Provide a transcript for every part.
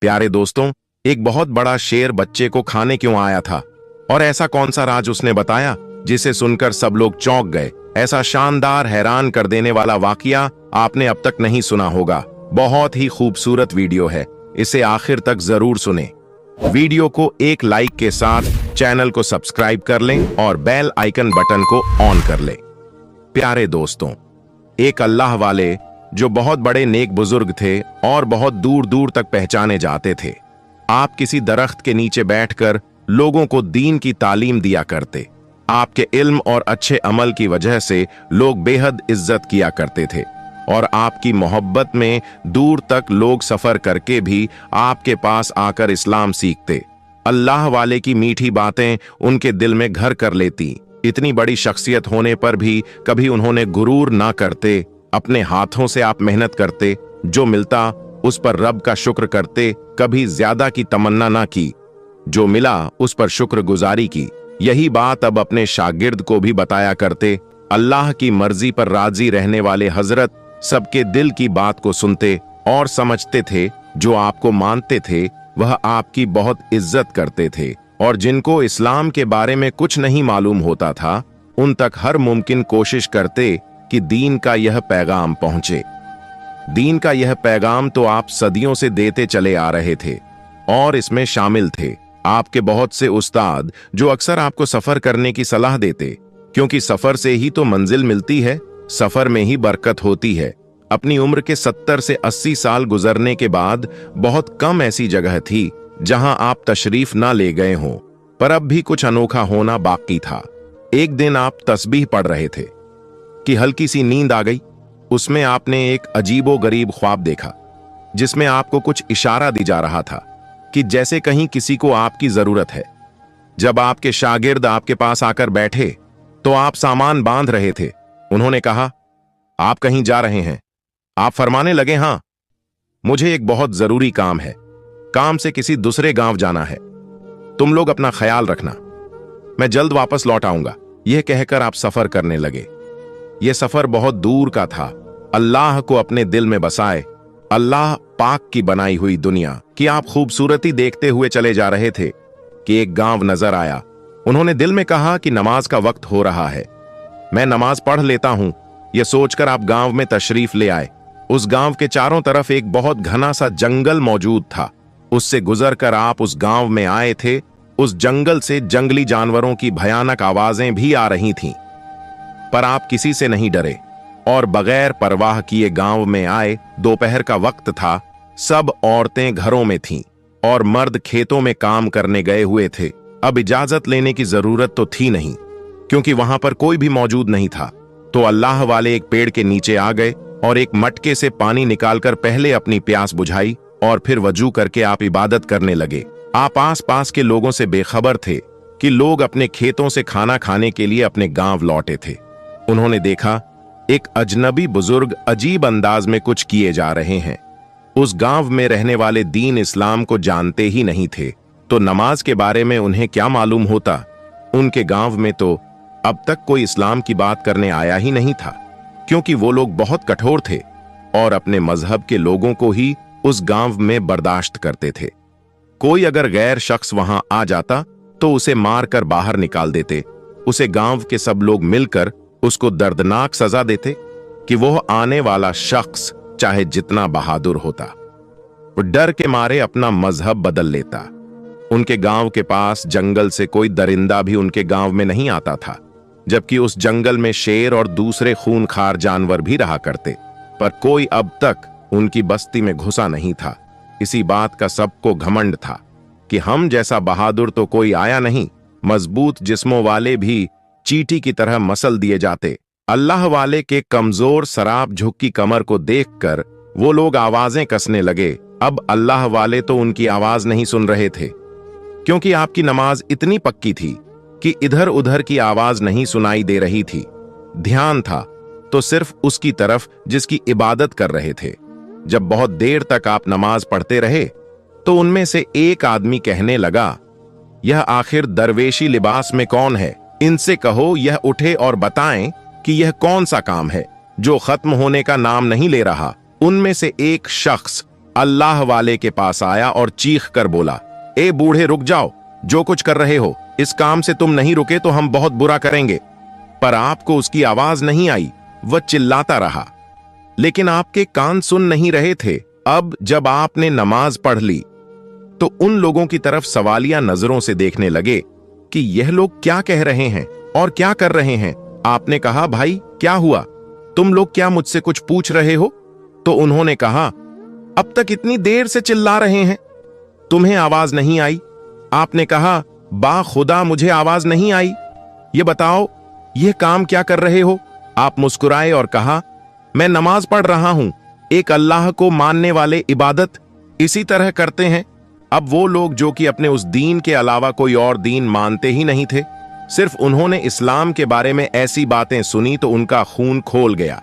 प्यारे दोस्तों, एक बहुत बड़ा शेर बच्चे को खाने क्यों आया था और ऐसा कौन सा राज उसने बताया जिसे सुनकर सब लोग चौंक गए। ऐसा शानदार, हैरान कर देने वाला वाकया आपने अब तक नहीं सुना होगा। बहुत ही खूबसूरत वीडियो है, इसे आखिर तक जरूर सुने। वीडियो को एक लाइक के साथ चैनल को सब्सक्राइब कर लें और बेल आइकन बटन को ऑन कर लें। प्यारे दोस्तों, एक अल्लाह वाले जो बहुत बड़े नेक बुजुर्ग थे और बहुत दूर दूर तक पहचाने जाते थे। आप किसी दरख्त के नीचे बैठकर लोगों को दीन की तालीम दिया करते। आपके इल्म और अच्छे अमल की वजह से लोग बेहद इज्जत किया करते थे और आपकी मोहब्बत में दूर तक लोग सफर करके भी आपके पास आकर इस्लाम सीखते। अल्लाह वाले की मीठी बातें उनके दिल में घर कर लेती। इतनी बड़ी शख्सियत होने पर भी कभी उन्होंने गुरूर ना करते। अपने हाथों से आप मेहनत करते, जो मिलता उस पर रब का शुक्र करते, कभी ज्यादा की तमन्ना ना की, जो मिला उस पर शुक्रगुजारी की। यही बात अब अपने शागिर्द को भी बताया करते। अल्लाह की मर्जी पर राजी रहने वाले हजरत सबके दिल की बात को सुनते और समझते थे। जो आपको मानते थे वह आपकी बहुत इज्जत करते थे और जिनको इस्लाम के बारे में कुछ नहीं मालूम होता था उन तक हर मुमकिन कोशिश करते कि दीन का यह पैगाम पहुंचे। दीन का यह पैगाम तो आप सदियों से देते चले आ रहे थे और इसमें शामिल थे आपके बहुत से उस्ताद जो अक्सर आपको सफर करने की सलाह देते, क्योंकि सफर से ही तो मंजिल मिलती है, सफर में ही बरकत होती है। अपनी उम्र के 70 से 80 साल गुजरने के बाद बहुत कम ऐसी जगह थी जहां आप तशरीफ ना ले गए हों, पर अब भी कुछ अनोखा होना बाकी था। एक दिन आप तस्बीह पढ़ रहे थे कि हल्की सी नींद आ गई। उसमें आपने एक अजीबो गरीब ख्वाब देखा जिसमें आपको कुछ इशारा दी जा रहा था कि जैसे कहीं किसी को आपकी जरूरत है। जब आपके शागिर्द आपके पास आकर बैठे तो आप सामान बांध रहे थे। उन्होंने कहा, आप कहीं जा रहे हैं? आप फरमाने लगे, हां, मुझे एक बहुत जरूरी काम है, काम से किसी दूसरे गांव जाना है। तुम लोग अपना ख्याल रखना, मैं जल्द वापस लौट आऊंगा। यह कहकर आप सफर करने लगे। यह सफर बहुत दूर का था। अल्लाह को अपने दिल में बसाए, अल्लाह पाक की बनाई हुई दुनिया की आप खूबसूरती देखते हुए चले जा रहे थे कि एक गांव नजर आया। उन्होंने दिल में कहा कि नमाज का वक्त हो रहा है, मैं नमाज पढ़ लेता हूं। यह सोचकर आप गांव में तशरीफ ले आए। उस गांव के चारों तरफ एक बहुत घना सा जंगल मौजूद था। उससे गुजरकर आप उस गांव में आए थे। उस जंगल से जंगली जानवरों की भयानक आवाजें भी आ रही थीं, पर आप किसी से नहीं डरे और बगैर परवाह किए गांव में आए। दोपहर का वक्त था, सब औरतें घरों में थीं और मर्द खेतों में काम करने गए हुए थे। अब इजाजत लेने की जरूरत तो थी नहीं, क्योंकि वहां पर कोई भी मौजूद नहीं था। तो अल्लाह वाले एक पेड़ के नीचे आ गए और एक मटके से पानी निकालकर पहले अपनी प्यास बुझाई और फिर वजू करके आप इबादत करने लगे। आप आस पास के लोगों से बेखबर थे कि लोग अपने खेतों से खाना खाने के लिए अपने गांव लौटे थे। उन्होंने देखा एक अजनबी बुजुर्ग अजीब अंदाज में कुछ किए जा रहे हैं। उस गांव में रहने वाले दीन इस्लाम को जानते ही नहीं थे, तो नमाज के बारे में उन्हें क्या मालूम होता। उनके गांव में तो अब तक कोई इस्लाम की बात करने आया ही नहीं था, क्योंकि वो लोग बहुत कठोर थे और अपने मजहब के लोगों को ही उस गांव में बर्दाश्त करते थे। कोई अगर गैर शख्स वहां आ जाता तो उसे मारकर बाहर निकाल देते। उसे गांव के सब लोग मिलकर उसको दर्दनाक सजा देते कि वह आने वाला शख्स चाहे जितना बहादुर होता, वो डर के मारे अपना मजहब बदल लेता। उनके गांव के पास जंगल से कोई दरिंदा भी उनके गांव में नहीं आता था, जबकि उस जंगल में शेर और दूसरे खूनखार जानवर भी रहा करते, पर कोई अब तक उनकी बस्ती में घुसा नहीं था। इसी बात का सबको घमंड था कि हम जैसा बहादुर तो कोई आया नहीं। मजबूत जिस्मों वाले भी चींटी की तरह मसल दिए जाते। अल्लाह वाले के कमजोर सराब झुकी कमर को देखकर वो लोग आवाजें कसने लगे। अब अल्लाह वाले तो उनकी आवाज नहीं सुन रहे थे, क्योंकि आपकी नमाज इतनी पक्की थी कि इधर उधर की आवाज नहीं सुनाई दे रही थी। ध्यान था तो सिर्फ उसकी तरफ जिसकी इबादत कर रहे थे। जब बहुत देर तक आप नमाज पढ़ते रहे तो उनमें से एक आदमी कहने लगा, यह आखिर दरवेशी लिबास में कौन है? इनसे कहो यह उठे और बताएं कि यह कौन सा काम है जो खत्म होने का नाम नहीं ले रहा। उनमें से एक शख्स अल्लाह वाले के पास आया और चीख कर बोला, ए बूढ़े रुक जाओ, जो कुछ कर रहे हो इस काम से तुम नहीं रुके तो हम बहुत बुरा करेंगे। पर आपको उसकी आवाज नहीं आई, वह चिल्लाता रहा, लेकिन आपके कान सुन नहीं रहे थे। अब जब आपने नमाज पढ़ ली तो उन लोगों की तरफ सवालिया नजरों से देखने लगे कि यह लोग क्या कह रहे हैं और क्या कर रहे हैं। आपने कहा, भाई क्या हुआ, तुम लोग क्या मुझसे कुछ पूछ रहे हो? तो उन्होंने कहा, अब तक इतनी देर से चिल्ला रहे हैं, तुम्हें आवाज नहीं आई? आपने कहा, बा खुदा मुझे आवाज नहीं आई। ये बताओ यह काम क्या कर रहे हो? आप मुस्कुराए और कहा, मैं नमाज पढ़ रहा हूं। एक अल्लाह को मानने वाले इबादत इसी तरह करते हैं। अब वो लोग जो कि अपने उस दीन के अलावा कोई और दीन मानते ही नहीं थे, सिर्फ उन्होंने इस्लाम के बारे में ऐसी बातें सुनी तो उनका खून खोल गया।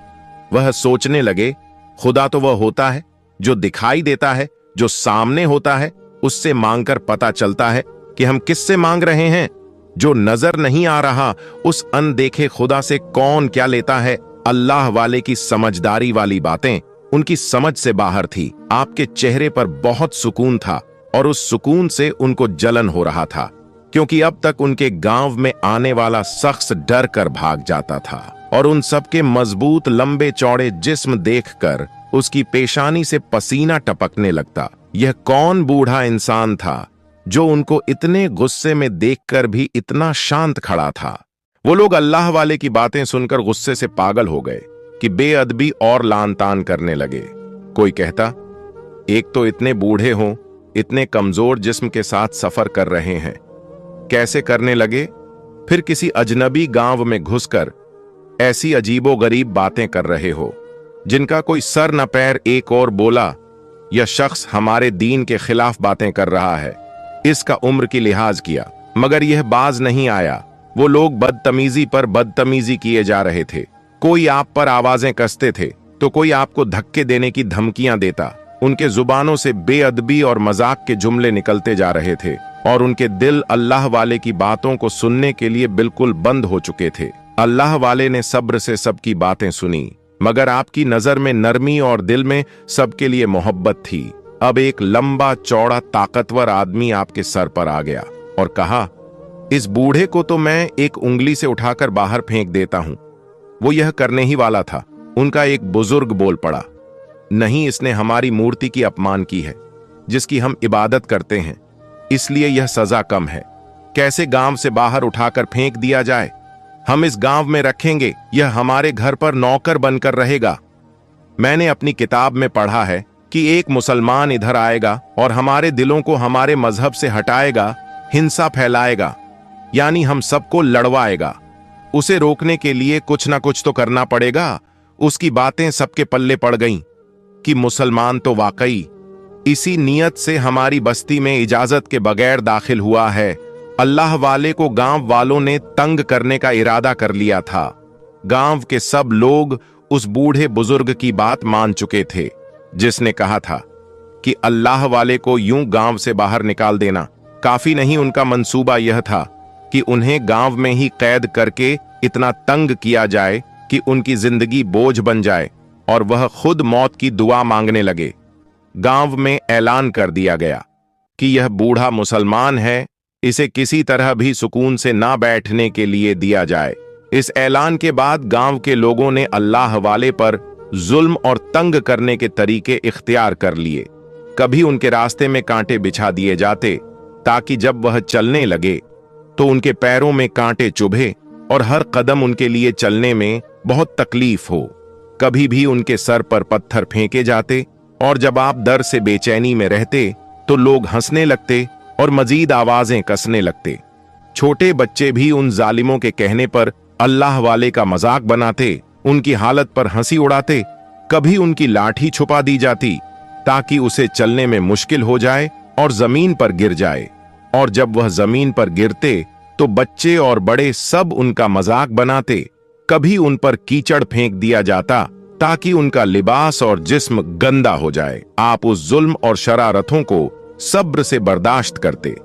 वह सोचने लगे, खुदा तो वह होता है जो दिखाई देता है, जो सामने होता है, उससे मांगकर पता चलता है कि हम किससे मांग रहे हैं। जो नजर नहीं आ रहा उस अनदेखे खुदा से कौन क्या लेता है। अल्लाह वाले की समझदारी वाली बातें उनकी समझ से बाहर थी। आपके चेहरे पर बहुत सुकून था और उस सुकून से उनको जलन हो रहा था, क्योंकि अब तक उनके गांव में आने वाला शख्स डर कर भाग जाता था और उन सबके मजबूत लंबे चौड़े जिस्म देखकर उसकी पेशानी से पसीना टपकने लगता। यह कौन बूढ़ा इंसान था जो उनको इतने गुस्से में देखकर भी इतना शांत खड़ा था? वो लोग अल्लाह वाले की बातें सुनकर गुस्से से पागल हो गए कि बेअदबी और लान तान करने लगे। कोई कहता, एक तो इतने बूढ़े हों, इतने कमजोर जिस्म के साथ सफर कर रहे हैं, कैसे करने लगे? फिर किसी अजनबी गांव में घुसकर ऐसी अजीबोगरीब बातें कर रहे हो जिनका कोई सर न पैर। एक और बोला, यह शख्स हमारे दीन के खिलाफ बातें कर रहा है। इसका उम्र की लिहाज किया मगर यह बाज नहीं आया। वो लोग बदतमीजी पर बदतमीजी किए जा रहे थे। कोई आप पर आवाजें कसते थे तो कोई आपको धक्के देने की धमकियां देता। उनके जुबानों से बेअदबी और मजाक के जुमले निकलते जा रहे थे और उनके दिल अल्लाह वाले की बातों को सुनने के लिए बिल्कुल बंद हो चुके थे। अल्लाह वाले ने सब्र से सबकी बातें सुनी, मगर आपकी नजर में नरमी और दिल में सबके लिए मोहब्बत थी। अब एक लंबा चौड़ा ताकतवर आदमी आपके सर पर आ गया और कहा, इस बूढ़े को तो मैं एक उंगली से उठाकर बाहर फेंक देता हूं। वो यह करने ही वाला था। उनका एक बुजुर्ग बोल पड़ा, नहीं, इसने हमारी मूर्ति की अपमान की है जिसकी हम इबादत करते हैं, इसलिए यह सजा कम है। कैसे गांव से बाहर उठाकर फेंक दिया जाए? हम इस गांव में रखेंगे, यह हमारे घर पर नौकर बनकर रहेगा। मैंने अपनी किताब में पढ़ा है कि एक मुसलमान इधर आएगा और हमारे दिलों को हमारे मजहब से हटाएगा, हिंसा फैलाएगा, यानी हम सबको लड़वाएगा। उसे रोकने के लिए कुछ ना कुछ तो करना पड़ेगा। उसकी बातें सबके पल्ले पड़ गईं कि मुसलमान तो वाकई इसी नियत से हमारी बस्ती में इजाजत के बगैर दाखिल हुआ है। अल्लाह वाले को गांव वालों ने तंग करने का इरादा कर लिया था। गांव के सब लोग उस बूढ़े बुजुर्ग की बात मान चुके थे जिसने कहा था कि अल्लाह वाले को यूं गांव से बाहर निकाल देना काफी नहीं। उनका मंसूबा यह था कि उन्हें गांव में ही कैद करके इतना तंग किया जाए कि उनकी जिंदगी बोझ बन जाए और वह खुद मौत की दुआ मांगने लगे। गांव में ऐलान कर दिया गया कि यह बूढ़ा मुसलमान है, इसे किसी तरह भी सुकून से ना बैठने के लिए दिया जाए। इस ऐलान के बाद गांव के लोगों ने अल्लाह वाले पर जुल्म और तंग करने के तरीके इख्तियार कर लिए। कभी उनके रास्ते में कांटे बिछा दिए जाते ताकि जब वह चलने लगे तो उनके पैरों में कांटे चुभे और हर कदम उनके लिए चलने में बहुत तकलीफ हो। कभी भी उनके सर पर पत्थर फेंके जाते और जब आप डर से बेचैनी में रहते तो लोग हंसने लगते और मजीद आवाजें कसने लगते। छोटे बच्चे भी उन जालिमों के कहने पर अल्लाह वाले का मजाक बनाते, उनकी हालत पर हंसी उड़ाते। कभी उनकी लाठी छुपा दी जाती ताकि उसे चलने में मुश्किल हो जाए और जमीन पर गिर जाए, और जब वह जमीन पर गिरते तो बच्चे और बड़े सब उनका मजाक बनाते। कभी उन पर कीचड़ फेंक दिया जाता ताकि उनका लिबास और जिस्म गंदा हो जाए। आप उस जुल्म और शरारतों को सब्र से बर्दाश्त करते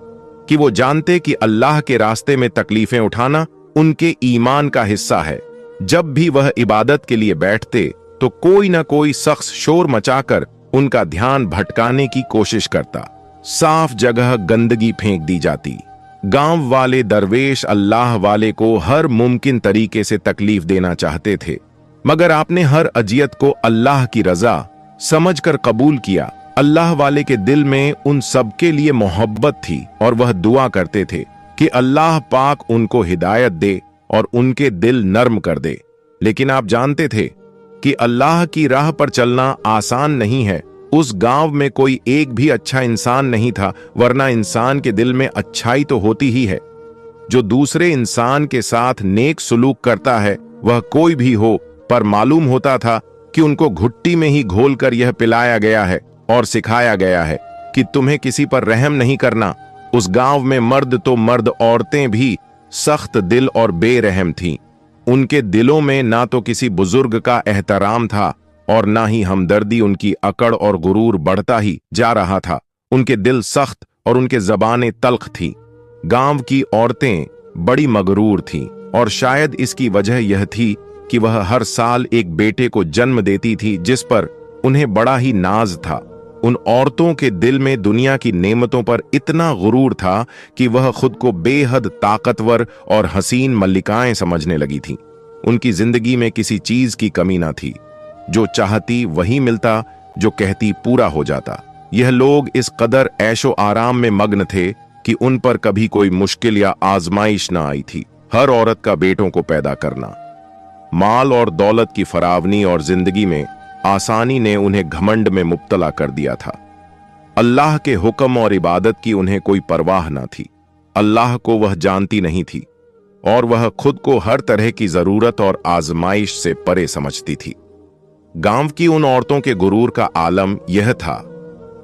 कि वो जानते कि अल्लाह के रास्ते में तकलीफें उठाना उनके ईमान का हिस्सा है। जब भी वह इबादत के लिए बैठते तो कोई ना कोई शख्स शोर मचाकर उनका ध्यान भटकाने की कोशिश करता। साफ जगह गंदगी फेंक दी जाती। गांव वाले दरवेश अल्लाह वाले को हर मुमकिन तरीके से तकलीफ देना चाहते थे, मगर आपने हर अजियत को अल्लाह की रजा समझकर कबूल किया। अल्लाह वाले के दिल में उन सबके लिए मोहब्बत थी और वह दुआ करते थे कि अल्लाह पाक उनको हिदायत दे और उनके दिल नर्म कर दे। लेकिन आप जानते थे कि अल्लाह की राह पर चलना आसान नहीं है। उस गांव में कोई एक भी अच्छा इंसान नहीं था, वरना इंसान के दिल में अच्छाई तो होती ही है। जो दूसरे इंसान के साथ नेक सुलूक करता है वह कोई भी हो, पर मालूम होता था कि उनको घुट्टी में ही घोलकर यह पिलाया गया है और सिखाया गया है कि तुम्हें किसी पर रहम नहीं करना। उस गांव में मर्द तो मर्द, औरतें भी सख्त दिल और बेरहम थीं। उनके दिलों में ना तो किसी बुजुर्ग का एहतराम था और ना ही हमदर्दी। उनकी अकड़ और गुरूर बढ़ता ही जा रहा था। उनके दिल सख्त और उनके जबानें तल्ख थीं। गांव की औरतें बड़ी मगरूर थीं और शायद इसकी वजह यह थी कि वह हर साल एक बेटे को जन्म देती थी जिस पर उन्हें बड़ा ही नाज था। उन औरतों के दिल में दुनिया की नेमतों पर इतना गुरूर था कि वह खुद को बेहद ताकतवर और हसीन मल्लिकाएं समझने लगी थीं। उनकी जिंदगी में किसी चीज की कमी ना थी। जो चाहती वही मिलता, जो कहती पूरा हो जाता। यह लोग इस कदर ऐशो आराम में मग्न थे कि उन पर कभी कोई मुश्किल या आजमाइश ना आई थी। हर औरत का बेटों को पैदा करना, माल और दौलत की फरावनी और जिंदगी में आसानी ने उन्हें घमंड में मुब्तला कर दिया था। अल्लाह के हुक्म और इबादत की उन्हें कोई परवाह ना थी। अल्लाह को वह जानती नहीं थी और वह खुद को हर तरह की जरूरत और आजमाइश से परे समझती थी। गांव की उन औरतों के गुरूर का आलम यह था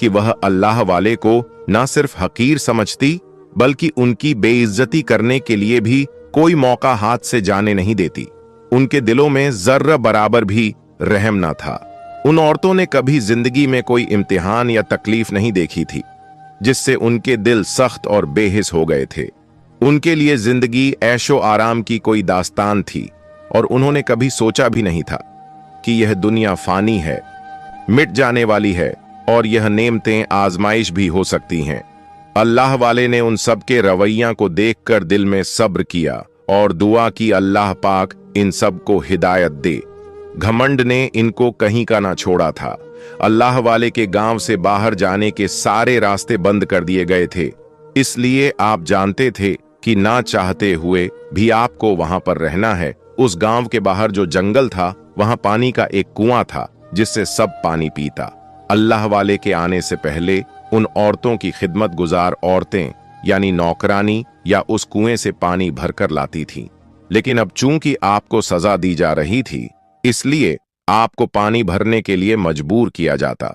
कि वह अल्लाह वाले को न सिर्फ हकीर समझती, बल्कि उनकी बेइज्जती करने के लिए भी कोई मौका हाथ से जाने नहीं देती। उनके दिलों में जर्रा बराबर भी रहम ना था। उन औरतों ने कभी जिंदगी में कोई इम्तिहान या तकलीफ नहीं देखी थी जिससे उनके दिल सख्त और बेहिस हो गए थे। उनके लिए जिंदगी ऐशो आराम की कोई दास्तान थी और उन्होंने कभी सोचा भी नहीं था कि यह दुनिया फानी है, मिट जाने वाली है और यह नेमतें आजमाइश भी हो सकती हैं। अल्लाह वाले ने उन सबके रवैया को देखकर दिल में सब्र किया और दुआ की अल्लाह पाक इन सब को हिदायत दे। घमंड ने इनको कहीं का ना छोड़ा था। अल्लाह वाले के गांव से बाहर जाने के सारे रास्ते बंद कर दिए गए थे, इसलिए आप जानते थे कि ना चाहते हुए भी आपको वहां पर रहना है। उस गांव के बाहर जो जंगल था वहां पानी का एक कुआं था जिससे सब पानी पीता। अल्लाह वाले के आने से पहले उन औरतों की खिदमत गुजार औरतें यानी नौकरानी या उस कुएं से पानी भरकर लाती थीं। लेकिन अब चूंकि आपको सजा दी जा रही थी, इसलिए आपको पानी भरने के लिए मजबूर किया जाता।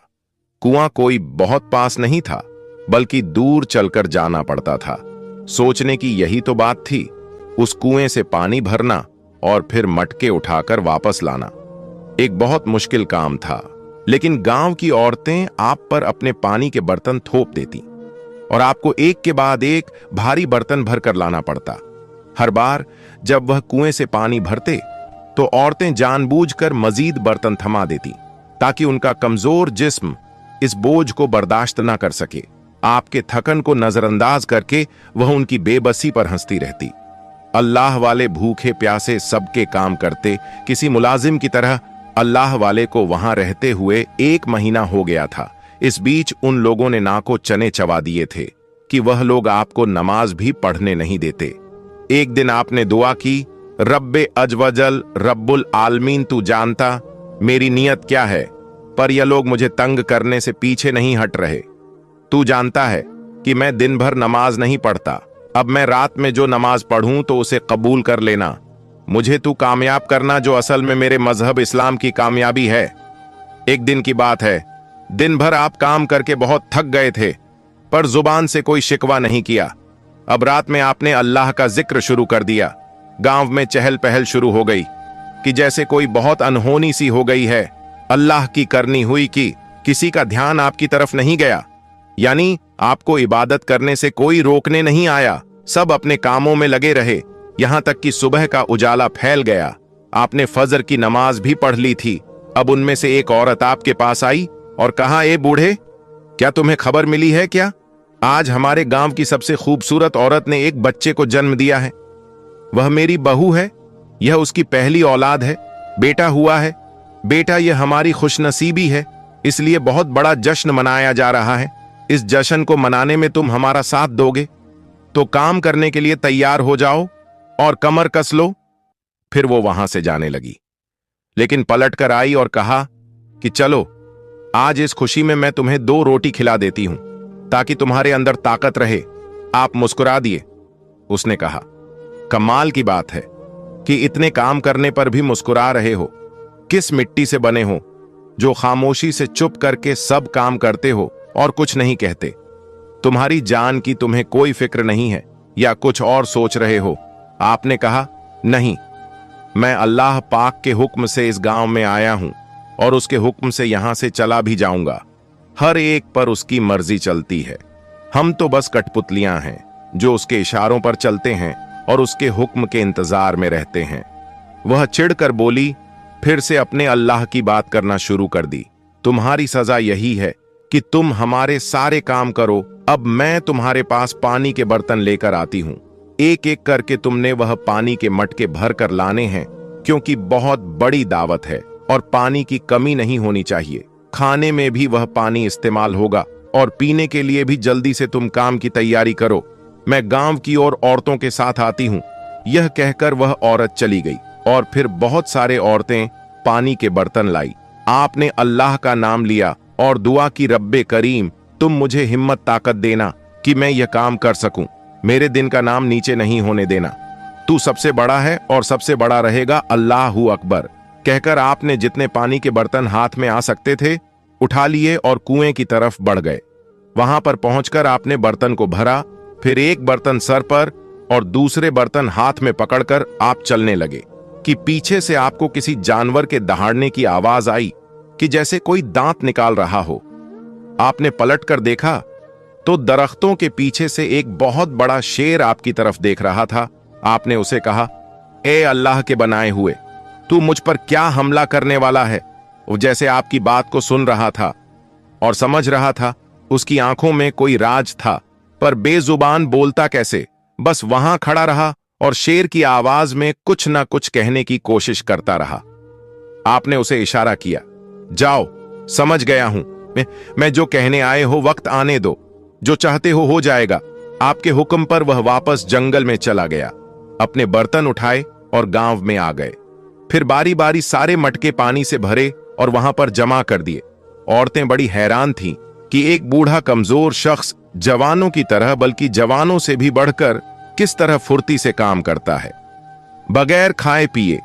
कुआं कोई बहुत पास नहीं था, बल्कि दूर चलकर जाना पड़ता था। सोचने की यही तो बात थी, उस कुएं से पानी भरना और फिर मटके उठाकर वापस लाना। एक बहुत मुश्किल काम था, लेकिन गांव की औरतें आप पर अपने पानी के बर्तन थोप देती और आपको एक के बाद एक भारी बर्तन भरकर लाना पड़ता। हर बार जब वह कुएं से पानी भरते तो औरतें जानबूझकर मजीद बर्तन थमा देती ताकि उनका कमजोर जिस्म इस बोझ को बर्दाश्त ना कर सके। आपके थकन को नजरअंदाज करके वह उनकी बेबसी पर हंसती रहती। अल्लाह वाले भूखे प्यासे सबके काम करते। किसी मुलाजिम की तरह अल्लाह वाले को वहां रहते हुए 1 महीना हो गया था। इस बीच उन लोगों ने नाको चने चबा दिए थे कि वह लोग आपको नमाज भी पढ़ने नहीं देते। एक दिन आपने दुआ की, रब्बे अजवजल रब्बुल आलमीन, तू जानता मेरी नीयत क्या है, पर यह लोग मुझे तंग करने से पीछे नहीं हट रहे। तू जानता है कि मैं दिन भर नमाज नहीं पढ़ता। अब मैं रात में जो नमाज पढ़ूं तो उसे कबूल कर लेना। मुझे तू कामयाब करना, जो असल में मेरे मजहब इस्लाम की कामयाबी है। एक दिन की बात है, दिन भर आप काम करके बहुत थक गए थे, पर जुबान से कोई शिकवा नहीं किया। अब रात में आपने अल्लाह का जिक्र शुरू कर दिया। गांव में चहल पहल शुरू हो गई कि जैसे कोई बहुत अनहोनी सी हो गई है। अल्लाह की करनी हुई कि किसी का ध्यान आपकी तरफ नहीं गया, यानी आपको इबादत करने से कोई रोकने नहीं आया। सब अपने कामों में लगे रहे, यहां तक कि सुबह का उजाला फैल गया। आपने फजर की नमाज भी पढ़ ली थी। अब उनमें से एक औरत आपके पास आई और कहा, ए बूढ़े, क्या तुम्हें खबर मिली है क्या? आज हमारे गांव की सबसे खूबसूरत औरत ने एक बच्चे को जन्म दिया है। वह मेरी बहू है। यह उसकी पहली औलाद है। बेटा हुआ है। बेटा, यह हमारी खुशनसीबी है, इसलिए बहुत बड़ा जश्न मनाया जा रहा है। इस जश्न को मनाने में तुम हमारा साथ दोगे तो काम करने के लिए तैयार हो जाओ और कमर कस लो। फिर वो वहां से जाने लगी, लेकिन पलट कर आई और कहा कि चलो, आज इस खुशी में मैं तुम्हें 2 रोटी खिला देती हूं ताकि तुम्हारे अंदर ताकत रहे। आप मुस्कुरा दिए। उसने कहा, कमाल की बात है कि इतने काम करने पर भी मुस्कुरा रहे हो। किस मिट्टी से बने हो जो खामोशी से चुप करके सब काम करते हो और कुछ नहीं कहते? तुम्हारी जान की तुम्हें कोई फिक्र नहीं है या कुछ और सोच रहे हो? आपने कहा, नहीं, मैं अल्लाह पाक के हुक्म से इस गांव में आया हूं और उसके हुक्म से यहां से चला भी जाऊंगा। हर एक पर उसकी मर्जी चलती है। हम तो बस कठपुतलियां हैं जो उसके इशारों पर चलते हैं और उसके हुक्म के इंतजार में रहते हैं। वह चिढ़कर बोली, फिर से अपने अल्लाह की बात करना शुरू कर दी। तुम्हारी सजा यही है कि तुम हमारे सारे काम करो। अब मैं तुम्हारे पास पानी के बर्तन लेकर आती हूं। एक एक करके तुमने वह पानी के मटके भर कर लाने हैं, क्योंकि बहुत बड़ी दावत है और पानी की कमी नहीं होनी चाहिए। खाने में भी वह पानी इस्तेमाल होगा और पीने के लिए भी जल्दी से तुम काम की तैयारी करो। मैं गांव की और औरतों के साथ आती हूं। यह कहकर वह औरत चली गई और फिर बहुत सारे औरतें पानी के बर्तन लाई। आपने अल्लाह का नाम लिया और दुआ की, रब्बे करीम, तुम मुझे हिम्मत ताकत देना कि मैं यह काम कर सकूं। मेरे दिन का नाम नीचे नहीं होने देना। तू सबसे बड़ा है और सबसे बड़ा रहेगा, अल्लाहू अकबर। कहकर आपने जितने पानी के बर्तन हाथ में आ सकते थे उठा लिए और कुएं की तरफ बढ़ गए। वहां पर पहुंचकर आपने बर्तन को भरा, फिर एक बर्तन सर पर और दूसरे बर्तन हाथ में पकड़कर आप चलने लगे कि पीछे से आपको किसी जानवर के दहाड़ने की आवाज आई कि जैसे कोई दांत निकाल रहा हो। आपने पलटकर देखा तो दरख्तों के पीछे से एक बहुत बड़ा शेर आपकी तरफ देख रहा था। आपने उसे कहा, ए अल्लाह के बनाए हुए, तू मुझ पर क्या हमला करने वाला है? वो जैसे आपकी बात को सुन रहा था और समझ रहा था। उसकी आंखों में कोई राज था, पर बेजुबान बोलता कैसे? बस वहां खड़ा रहा और शेर की आवाज में कुछ ना कुछ कहने की कोशिश करता रहा। आपने उसे इशारा किया, जाओ, समझ गया हूं मैं जो कहने आए हो, वक्त आने दो, जो चाहते हो जाएगा। आपके हुक्म पर वह वापस जंगल में चला गया। अपने बर्तन उठाए और गांव में आ गए। फिर बारी बारी सारे मटके पानी से भरे और वहां पर जमा कर दिए। औरतें बड़ी हैरान थीं कि एक बूढ़ा कमजोर शख्स जवानों की तरह, बल्कि जवानों से भी बढ़कर किस तरह फुर्ती से काम करता है। बगैर खाए पिए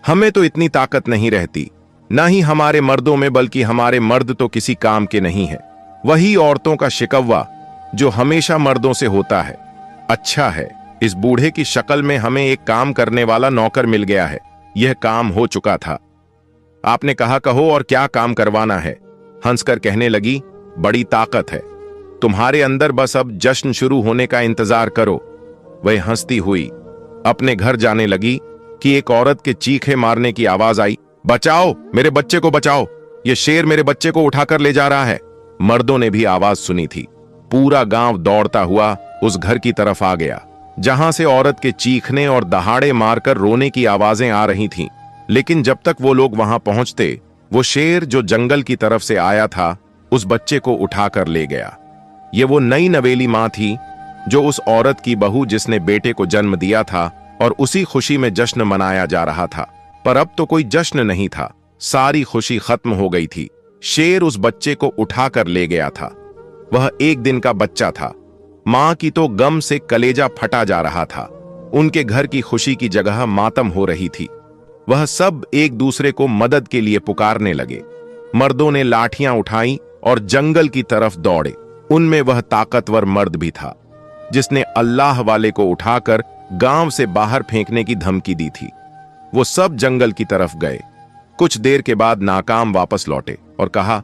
हमें तो इतनी ताकत नहीं रहती, ना ही हमारे मर्दों में, बल्कि हमारे मर्द तो किसी काम के नहीं है। वही औरतों का शिकवा जो हमेशा मर्दों से होता है। अच्छा है, इस बूढ़े की शक्ल में हमें एक काम करने वाला नौकर मिल गया है। यह काम हो चुका था। आपने कहा, कहो और क्या काम करवाना है? हंसकर कहने लगी, बड़ी ताकत है तुम्हारे अंदर, बस अब जश्न शुरू होने का इंतजार करो। वह हंसती हुई अपने घर जाने लगी कि एक औरत के चीखे मारने की आवाज आई, बचाओ, मेरे बच्चे को बचाओ, ये शेर मेरे बच्चे को उठाकर ले जा रहा है। मर्दों ने भी आवाज सुनी थी। पूरा गांव दौड़ता हुआ उस घर की तरफ आ गया जहां से औरत के चीखने और दहाड़े मारकर रोने की आवाजें आ रही थीं। लेकिन जब तक वो लोग वहां पहुंचते, वो शेर जो जंगल की तरफ से आया था उस बच्चे को उठाकर ले गया। ये वो नई नवेली मां थी जो उस औरत की बहू जिसने बेटे को जन्म दिया था, और उसी खुशी में जश्न मनाया जा रहा था। पर अब तो कोई जश्न नहीं था, सारी खुशी खत्म हो गई थी। शेर उस बच्चे को उठाकर ले गया था। वह 1 दिन का बच्चा था। मां की तो गम से कलेजा फटा जा रहा था। उनके घर की खुशी की जगह मातम हो रही थी। वह सब एक दूसरे को मदद के लिए पुकारने लगे। मर्दों ने लाठियां उठाई और जंगल की तरफ दौड़े। उनमें वह ताकतवर मर्द भी था जिसने अल्लाह वाले को उठाकर गांव से बाहर फेंकने की धमकी दी थी। वो सब जंगल की तरफ गए। कुछ देर के बाद नाकाम वापस लौटे और कहा,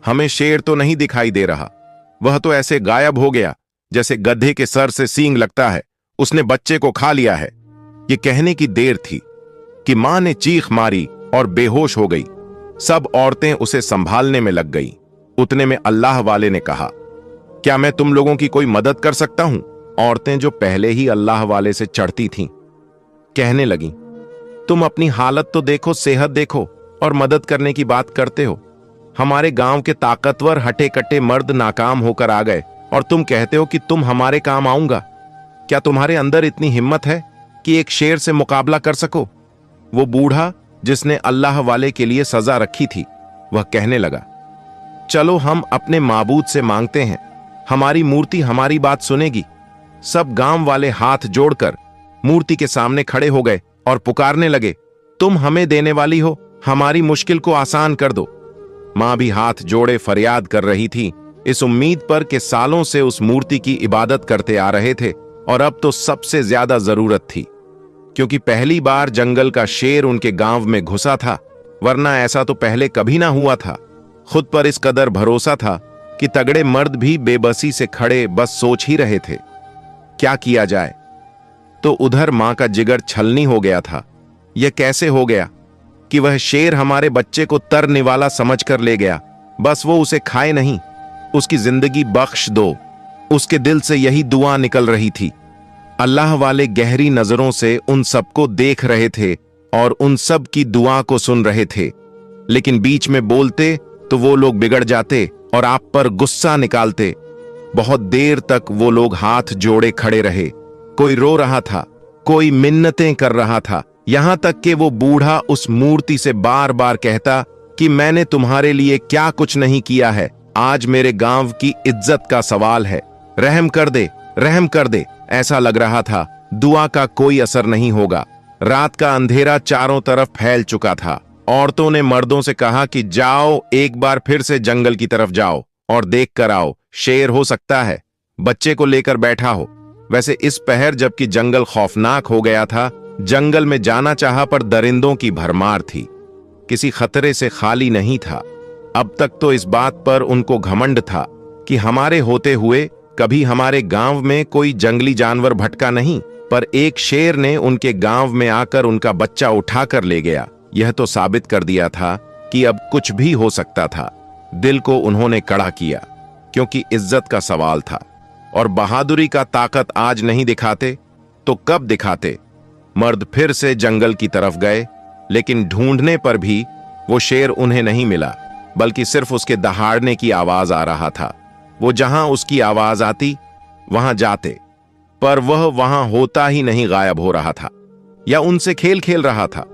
हमें शेर तो नहीं दिखाई दे रहा। वह तो ऐसे गायब हो गया जैसे गधे के सर से सींग लगता है। उसने बच्चे को खा लिया है। ये कहने की देर थी कि मां ने चीख मारी और बेहोश हो गई। सब औरतें उसे संभालने में लग गई। उतने में अल्लाह वाले ने कहा, क्या मैं तुम लोगों की कोई मदद कर सकता हूं? औरतें जो पहले ही अल्लाह वाले से चढ़ती थीं, कहने लगीं, तुम अपनी हालत तो देखो, सेहत देखो, और मदद करने की बात करते हो। हमारे गांव के ताकतवर हटे कट्टे मर्द नाकाम होकर आ गए और तुम कहते हो कि तुम हमारे काम आऊंगा। क्या तुम्हारे अंदर इतनी हिम्मत है कि एक शेर से मुकाबला कर सको? वो बूढ़ा जिसने अल्लाह वाले के लिए सजा रखी थी, वह कहने लगा, चलो हम अपने माबूद से मांगते हैं, हमारी मूर्ति हमारी बात सुनेगी। सब गांव वाले हाथ जोड़कर मूर्ति के सामने खड़े हो गए और पुकारने लगे, तुम हमें देने वाली हो, हमारी मुश्किल को आसान कर दो। मां भी हाथ जोड़े फरियाद कर रही थी, इस उम्मीद पर कि सालों से उस मूर्ति की इबादत करते आ रहे थे और अब तो सबसे ज्यादा जरूरत थी, क्योंकि पहली बार जंगल का शेर उनके गांव में घुसा था, वरना ऐसा तो पहले कभी ना हुआ था। खुद पर इस कदर भरोसा था कि तगड़े मर्द भी बेबसी से खड़े बस सोच ही रहे थे, क्या किया जाए। तो उधर मां का जिगर छलनी हो गया था। यह कैसे हो गया कि वह शेर हमारे बच्चे को तर निवाला समझकर ले गया, बस वो उसे खाए नहीं, उसकी जिंदगी बख्श दो। उसके दिल से यही दुआ निकल रही थी। अल्लाह वाले गहरी नजरों से उन सबको देख रहे थे और उन सब की दुआ को सुन रहे थे, लेकिन बीच में बोलते तो वो लोग बिगड़ जाते और आप पर गुस्सा निकालते। बहुत देर तक वो लोग हाथ जोड़े खड़े रहे, कोई रो रहा था, कोई मिन्नतें कर रहा था, यहां तक कि वो बूढ़ा उस मूर्ति से बार बार कहता कि मैंने तुम्हारे लिए क्या कुछ नहीं किया है, आज मेरे गांव की इज्जत का सवाल है, रहम कर दे, रहम कर दे। ऐसा लग रहा था दुआ का कोई असर नहीं होगा। रात का अंधेरा चारों तरफ फैल चुका था। औरतों ने मर्दों से कहा कि जाओ, एक बार फिर से जंगल की तरफ जाओ और देख कर आओ, शेर हो सकता है, बच्चे को लेकर बैठा हो। वैसे इस पहर जबकि जंगल खौफनाक हो गया था, जंगल में जाना चाहा पर दरिंदों की भरमार थी, किसी खतरे से खाली नहीं था। अब तक तो इस बात पर उनको घमंड था कि हमारे होते हुए कभी हमारे गांव में कोई जंगली जानवर भटका नहीं, पर एक शेर ने उनके गांव में आकर उनका बच्चा उठाकर ले गया। यह तो साबित कर दिया था कि अब कुछ भी हो सकता था। दिल को उन्होंने कड़ा किया, क्योंकि इज्जत का सवाल था और बहादुरी का ताकत आज नहीं दिखाते तो कब दिखाते। मर्द फिर से जंगल की तरफ गए, लेकिन ढूंढने पर भी वो शेर उन्हें नहीं मिला, बल्कि सिर्फ उसके दहाड़ने की आवाज आ रहा था। वो जहां उसकी आवाज आती वहां जाते, पर वह वहां होता ही नहीं, गायब हो रहा था या उनसे खेल खेल रहा था।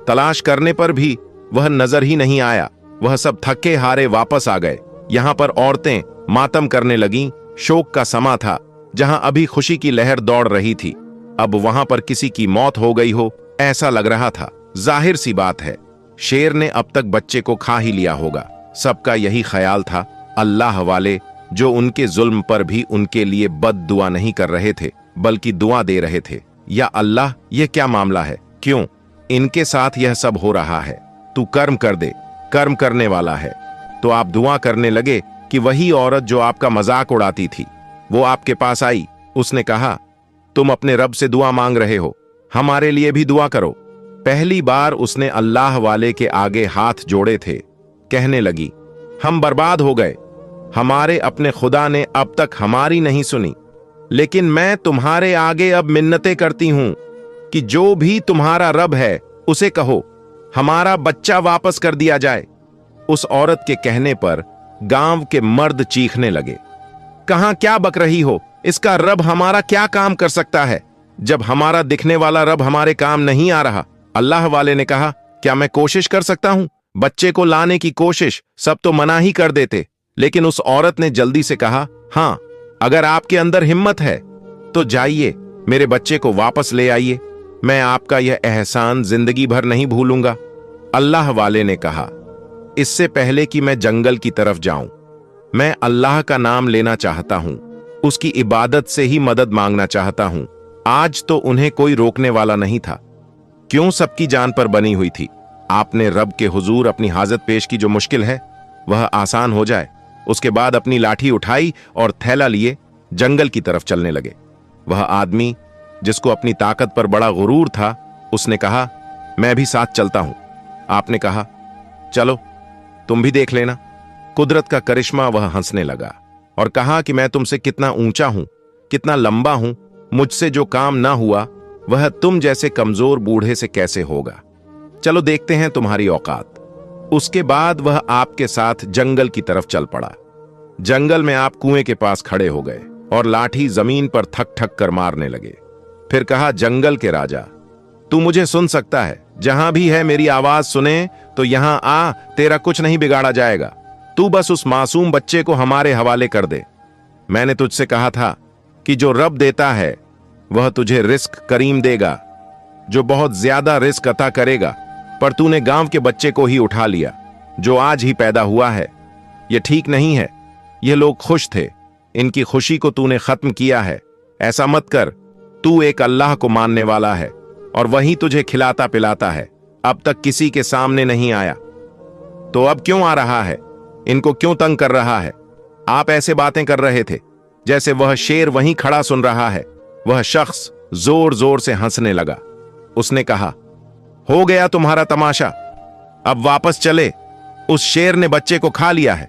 तलाश करने पर भी वह नजर ही नहीं आया। वह सब थके हारे वापस आ गए। यहां पर औरतें मातम करने लगीं। शोक का समा था, जहां अभी खुशी की लहर दौड़ रही थी, अब वहां पर किसी की मौत हो गई हो ऐसा लग रहा था। जाहिर सी बात है, शेर ने अब तक बच्चे को खा ही लिया होगा। सबका यही ख्याल था। अल्लाह वाले जो उनके जुल्म पर भी उनके लिए बद दुआ नहीं कर रहे थे, बल्कि दुआ दे रहे थे, या अल्लाह, यह क्या मामला है, क्यों इनके साथ यह सब हो रहा है? तू कर्म कर दे, कर्म करने वाला है। तो आप दुआ करने लगे कि वही औरत जो आपका मजाक उड़ाती थी, वो आपके पास आई। उसने कहा, तुम अपने रब से दुआ मांग रहे हो, हमारे लिए भी दुआ करो। पहली बार उसने अल्लाह वाले के आगे हाथ जोड़े थे। कहने लगी, हम बर्बाद हो गए, हमारे अपने खुदा ने अब तक हमारी नहीं सुनी, लेकिन मैं तुम्हारे आगे अब मिन्नतें करती हूं कि जो भी तुम्हारा रब है उसे कहो हमारा बच्चा वापस कर दिया जाए। उस औरत के कहने पर गांव के मर्द चीखने लगे, कहां क्या बक रही हो, इसका रब हमारा क्या काम कर सकता है, जब हमारा दिखने वाला रब हमारे काम नहीं आ रहा। अल्लाह वाले ने कहा, क्या मैं कोशिश कर सकता हूं? बच्चे को लाने की कोशिश सब तो मना ही कर देते, लेकिन उस औरत ने जल्दी से कहा, हां, अगर आपके अंदर हिम्मत है तो जाइए, मेरे बच्चे को वापस ले आइए, मैं आपका यह एहसान जिंदगी भर नहीं भूलूंगा। अल्लाह वाले ने कहा, इससे पहले कि मैं जंगल की तरफ जाऊं, मैं अल्लाह का नाम लेना चाहता हूं, उसकी इबादत से ही मदद मांगना चाहता हूं। आज तो उन्हें कोई रोकने वाला नहीं था, क्यों सबकी जान पर बनी हुई थी। आपने रब के हुजूर अपनी हाजत पेश की, जो मुश्किल है वह आसान हो जाए। उसके बाद अपनी लाठी उठाई और थैला लिए जंगल की तरफ चलने लगे। वह आदमी जिसको अपनी ताकत पर बड़ा गुरूर था, उसने कहा, मैं भी साथ चलता हूं। आपने कहा, चलो तुम भी देख लेना। कुदरत का करिश्मा। वह हंसने लगा और कहा कि मैं तुमसे कितना ऊंचा हूं, कितना लंबा हूं। मुझसे जो काम ना हुआ वह तुम जैसे कमजोर बूढ़े से कैसे होगा। चलो देखते हैं तुम्हारी औकात। उसके बाद वह आपके साथ जंगल की तरफ चल पड़ा। जंगल में आप कुएं के पास खड़े हो गए और लाठी जमीन पर थक थक कर मारने लगे। फिर कहा, जंगल के राजा, तू मुझे सुन सकता है, जहां भी है मेरी आवाज सुने तो यहां आ, तेरा कुछ नहीं बिगाड़ा जाएगा। तू बस उस मासूम बच्चे को हमारे हवाले कर दे। मैंने तुझसे कहा था कि जो रब देता है वह तुझे रिस्क करीम देगा, जो बहुत ज्यादा रिस्क अता करेगा, पर तूने गांव के बच्चे को ही उठा लिया जो आज ही पैदा हुआ है। यह ठीक नहीं है। ये लोग खुश थे, इनकी खुशी को तूने खत्म किया है। ऐसा मत कर। तू एक अल्लाह को मानने वाला है और वही तुझे खिलाता पिलाता है। अब तक किसी के सामने नहीं आया, तो अब क्यों आ रहा है? इनको क्यों तंग कर रहा है? आप ऐसे बातें कर रहे थे जैसे वह शेर वहीं खड़ा सुन रहा है। वह शख्स जोर जोर से हंसने लगा। उसने कहा, हो गया तुम्हारा तमाशा, अब वापस चले। उस शेर ने बच्चे को खा लिया है।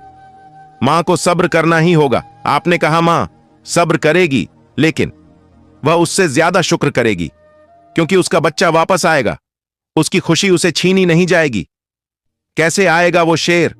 मां को सब्र करना ही होगा। आपने कहा मां सब्र करेगी, लेकिन वह उससे ज्यादा शुक्र करेगी, क्योंकि उसका बच्चा वापस आएगा। उसकी खुशी उसे छीनी नहीं जाएगी। कैसे आएगा वो शेर?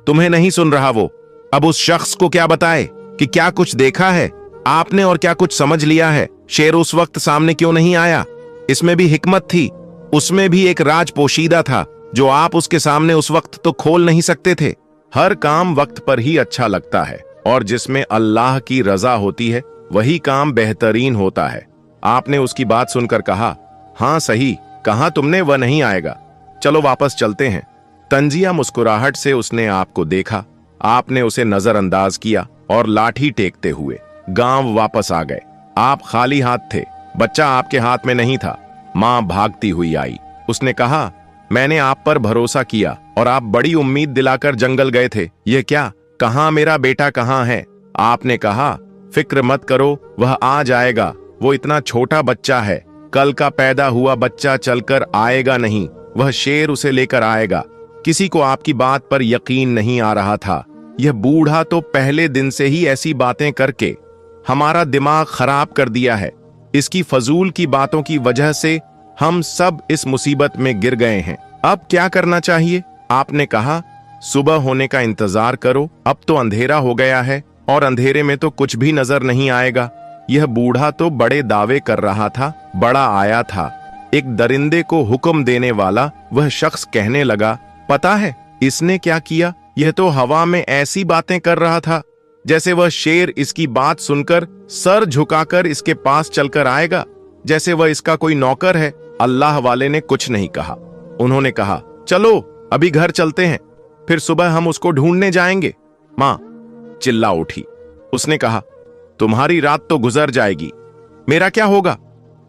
तुम्हें नहीं सुन रहा वो। अब उस शख्स को क्या बताए कि क्या कुछ देखा है आपने और क्या कुछ समझ लिया है। शेर उस वक्त सामने क्यों नहीं आया? इसमें भी हिकमत थी, उसमें भी एक राज पोशीदा था जो आप उसके सामने उस वक्त तो खोल नहीं सकते थे। हर काम वक्त पर ही अच्छा लगता है और जिसमें अल्लाह की रजा होती है वही काम बेहतरीन होता है। आपने उसकी बात सुनकर कहा, हां सही कहा तुमने, वह नहीं आएगा, चलो वापस चलते हैं। तंजिया मुस्कुराहट से उसने आपको देखा। आपने उसे नजरअंदाज किया और लाठी टेकते हुए गांव वापस आ गए। आप खाली हाथ थे, बच्चा आपके हाथ में नहीं था। मां भागती हुई आई। उसने कहा, मैंने आप पर भरोसा किया और आप बड़ी उम्मीद दिलाकर जंगल गए थे। यह क्या? कहां मेरा बेटा कहां है? आपने कहा, फिक्र मत करो, वह आ जाएगा। वो इतना छोटा बच्चा है, कल का पैदा हुआ बच्चा चलकर आएगा नहीं, वह शेर उसे लेकर आएगा। किसी को आपकी बात पर यकीन नहीं आ रहा था। यह बूढ़ा तो पहले दिन से ही ऐसी बातें करके हमारा दिमाग खराब कर दिया है। इसकी फजूल की बातों की वजह से हम सब इस मुसीबत में गिर गए हैं। अब क्या करना चाहिए? आपने कहा, सुबह होने का इंतजार करो। अब तो अंधेरा हो गया है और अंधेरे में तो कुछ भी नजर नहीं आएगा। यह बूढ़ा तो बड़े दावे कर रहा था, बड़ा आया था। एक दरिंदे को हुक्म देने वाला वह शख्स कहने लगा, पता है इसने क्या किया? यह तो हवा में ऐसी बातें कर रहा था जैसे वह शेर इसकी बात सुनकर सर झुकाकर इसके पास चलकर आएगा, जैसे वह इसका कोई नौकर है। अल्लाह वाले ने कुछ नहीं कहा। उन्होंने कहा, चलो अभी घर चलते हैं, फिर सुबह हम उसको ढूंढने जाएंगे। मां चिल्ला उठी। उसने कहा, तुम्हारी रात तो गुजर जाएगी, मेरा क्या होगा?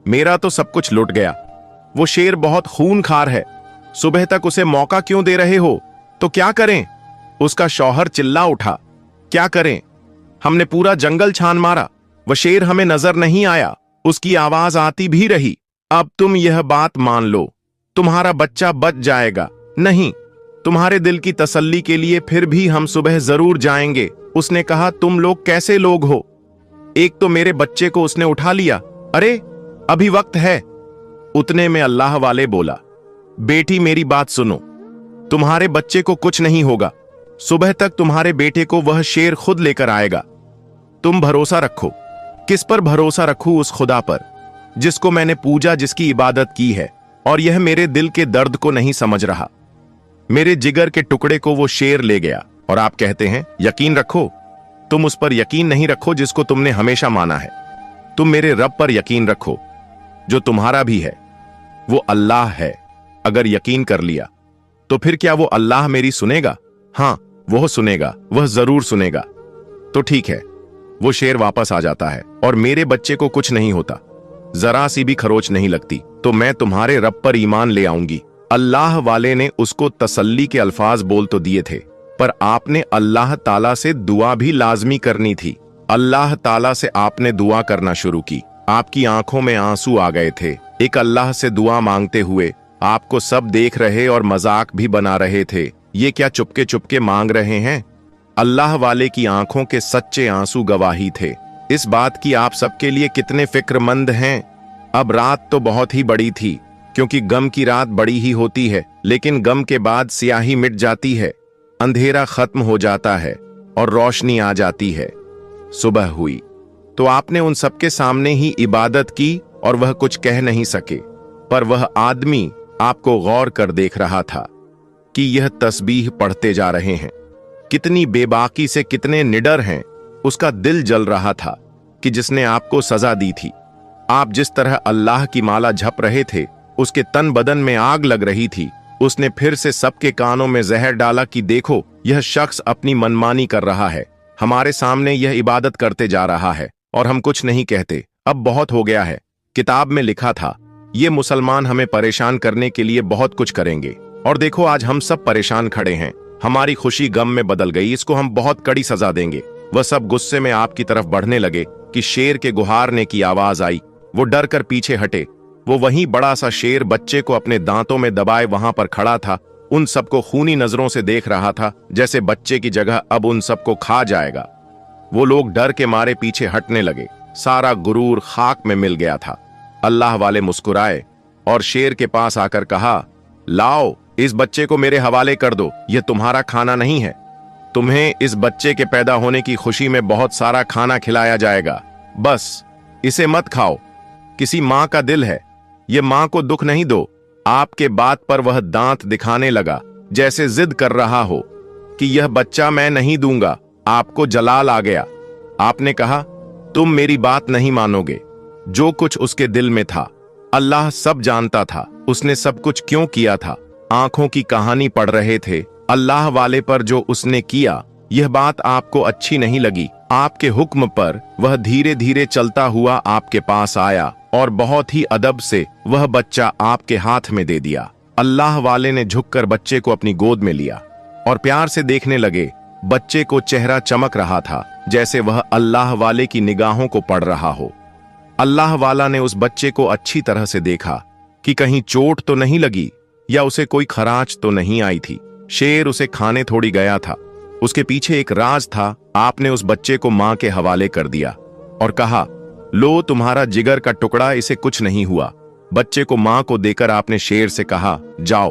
मेरा तो सब कुछ लुट गया। वो शेर बहुत खूनखार है, सुबह तक उसे मौका क्यों दे रहे हो? तो क्या करें? उसका शौहर चिल्ला उठा, क्या करें? हमने पूरा जंगल छान मारा, वह शेर हमें नजर नहीं आया, उसकी आवाज आती भी रही। अब तुम यह बात मान लो, तुम्हारा बच्चा बच जाएगा। नहीं, तुम्हारे दिल की तसल्ली के लिए फिर भी हम सुबह जरूर जाएंगे। उसने कहा, तुम लोग कैसे लोग हो? एक तो मेरे बच्चे को उसने उठा लिया। अरे अभी वक्त है। उतने में अल्लाह वाले बोला, बेटी मेरी बात सुनो, तुम्हारे बच्चे को कुछ नहीं होगा। सुबह तक तुम्हारे बेटे को वह शेर खुद लेकर आएगा। तुम भरोसा रखो। किस पर भरोसा रखूं? उस खुदा पर जिसको मैंने पूजा, जिसकी इबादत की है, और यह मेरे दिल के दर्द को नहीं समझ रहा। मेरे जिगर के टुकड़े को वो शेर ले गया और आप कहते हैं यकीन रखो। तुम उस पर यकीन नहीं रखो जिसको तुमने हमेशा माना है। तुम मेरे रब पर यकीन रखो जो तुम्हारा भी है। वो अल्लाह है। अगर यकीन कर लिया तो फिर क्या वो अल्लाह मेरी सुनेगा? हां, वो सुनेगा, वह जरूर सुनेगा। तो ठीक है। वो शेर वापस आ जाता है और मेरे बच्चे को कुछ नहीं होता, जरा सी भी खरोच नहीं लगती, तो मैं तुम्हारे रब पर ईमान ले आऊंगी। अल्लाह वाले ने उसको तसल्ली के अल्फाज बोल तो दिए थे, पर आपने अल्लाह ताला से दुआ भी लाजमी करनी थी। अल्लाह ताला से आपने दुआ करना शुरू की। आपकी आंखों में आंसू आ गए थे। एक अल्लाह से दुआ मांगते हुए आपको सब देख रहे और मजाक भी बना रहे थे। ये क्या चुपके चुपके मांग रहे हैं? अल्लाह वाले की आंखों के सच्चे आंसू गवाही थे। इस बात की आप सबके लिए कितने फिक्रमंद हैं। अब रात तो बहुत ही बड़ी थी, क्योंकि गम की रात बड़ी ही होती है, लेकिन गम के बाद स्याही मिट जाती है, अंधेरा खत्म हो जाता है और रोशनी आ जाती है। सुबह हुई तो आपने उन सबके सामने ही इबादत की और वह कुछ कह नहीं सके, पर वह आदमी आपको गौर कर देख रहा था कि यह तस्बीह पढ़ते जा रहे हैं, कितनी बेबाकी से कितने निडर हैं। उसका दिल जल रहा था कि जिसने आपको सजा दी थी, आप जिस तरह अल्लाह की माला झप रहे थे, उसके तन बदन में आग लग रही थी। उसने फिर से सबके कानों में जहर डाला कि देखो, यह शख्स अपनी मनमानी कर रहा है, हमारे सामने यह इबादत करते जा रहा है और हम कुछ नहीं कहते। अब बहुत हो गया है। किताब में लिखा था ये मुसलमान हमें परेशान करने के लिए बहुत कुछ करेंगे, और देखो आज हम सब परेशान खड़े हैं। हमारी खुशी गम में बदल गई, इसको हम बहुत कड़ी सजा देंगे। वह सब गुस्से में आपकी तरफ बढ़ने लगे कि शेर के गुहारने की आवाज आई। वो डर कर पीछे हटे। वो वहीं बड़ा सा शेर बच्चे को अपने दांतों में दबाए वहां पर खड़ा था, उन सबको खूनी नजरों से देख रहा था, जैसे बच्चे की जगह अब उन सबको खा जाएगा। वो लोग डर के मारे पीछे हटने लगे। सारा गुरूर खाक में मिल गया था। अल्लाह वाले मुस्कुराए और शेर के पास आकर कहा, लाओ, इस बच्चे को मेरे हवाले कर दो, यह तुम्हारा खाना नहीं है। तुम्हें इस बच्चे के पैदा होने की खुशी में बहुत सारा खाना खिलाया जाएगा, बस इसे मत खाओ। किसी मां का दिल है, ये मां को दुख नहीं दो। आपके बात पर वह दांत दिखाने लगा, जैसे जिद कर रहा हो कि यह बच्चा मैं नहीं दूंगा। आपको जलाल आ गया। आपने कहा, तुम मेरी बात नहीं मानोगे। जो कुछ उसके दिल में था अल्लाह सब जानता था। उसने सब कुछ क्यों किया था। आंखों की कहानी पढ़ रहे थे अल्लाह वाले पर जो उसने किया। यह बात आपको अच्छी नहीं लगी। आपके हुक्म पर वह धीरे धीरे चलता हुआ आपके पास आया और बहुत ही अदब से वह बच्चा आपके हाथ में दे दिया। अल्लाह वाले ने झुककर बच्चे को अपनी गोद में लिया और प्यार से देखने लगे। बच्चे को चेहरा चमक रहा था, जैसे वह अल्लाह वाले की निगाहों को पढ़ रहा हो। अल्लाह वाला ने उस बच्चे को अच्छी तरह से देखा कि कहीं चोट तो नहीं लगी या उसे कोई खराच तो नहीं आई थी। शेर उसे खाने थोड़ी गया था, उसके पीछे एक राज था। आपने उस बच्चे को मां के हवाले कर दिया और कहा, लो तुम्हारा जिगर का टुकड़ा, इसे कुछ नहीं हुआ। बच्चे को मां को देकर आपने शेर से कहा, जाओ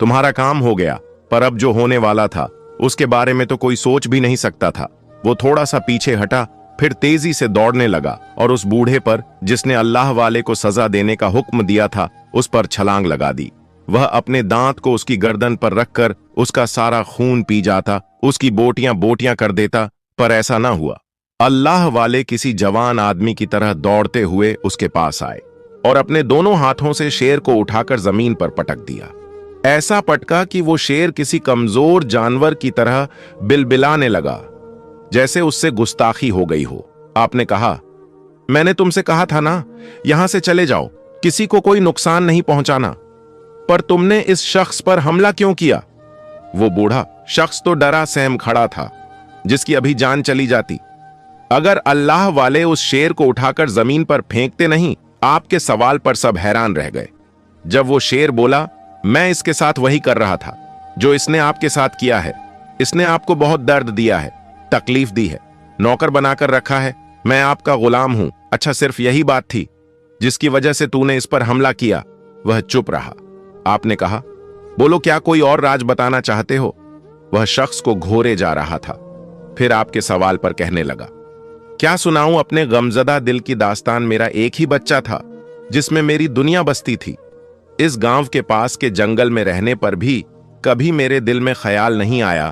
तुम्हारा काम हो गया। पर अब जो होने वाला था उसके बारे में तो कोई सोच भी नहीं सकता था। वो थोड़ा सा पीछे हटा, फिर तेजी से दौड़ने लगा और उस बूढ़े पर जिसने अल्लाह वाले को सजा देने का हुक्म दिया था उस पर छलांग लगा दी। वह अपने दांत को उसकी गर्दन पर रखकर उसका सारा खून पी जाता, उसकी बोटियां बोटियां कर देता, पर ऐसा ना हुआ। अल्लाह वाले किसी जवान आदमी की तरह दौड़ते हुए उसके पास आए और अपने दोनों हाथों से शेर को उठाकर जमीन पर पटक दिया। ऐसा पटका कि वो शेर किसी कमजोर जानवर की तरह बिलबिलाने लगा, जैसे उससे गुस्ताखी हो गई हो। आपने कहा, मैंने तुमसे कहा था ना, यहां से चले जाओ, किसी को कोई नुकसान नहीं पहुंचाना, पर तुमने इस शख्स पर हमला क्यों किया। वो बूढ़ा शख्स तो डरा सहम खड़ा था, जिसकी अभी जान चली जाती अगर अल्लाह वाले उस शेर को उठाकर जमीन पर फेंकते नहीं। आपके सवाल पर सब हैरान रह गए। जब वो शेर बोला, मैं इसके साथ वही कर रहा था जो इसने आपके साथ किया है। इसने आपको बहुत दर्द दिया है, तकलीफ दी है, नौकर बनाकर रखा है। मैं आपका गुलाम हूं। अच्छा, सिर्फ यही बात थी जिसकी वजह से तूने इस पर हमला किया। वह चुप रहा। आपने कहा, बोलो, क्या कोई और राज बताना चाहते हो। वह शख्स को घोरे जा रहा था। फिर आपके सवाल पर कहने लगा, क्या सुनाऊं अपने गमजदा दिल की दास्तान। मेरा एक ही बच्चा था जिसमें मेरी दुनिया बसती थी। इस गांव के पास के जंगल में रहने पर भी कभी मेरे दिल में ख्याल नहीं आया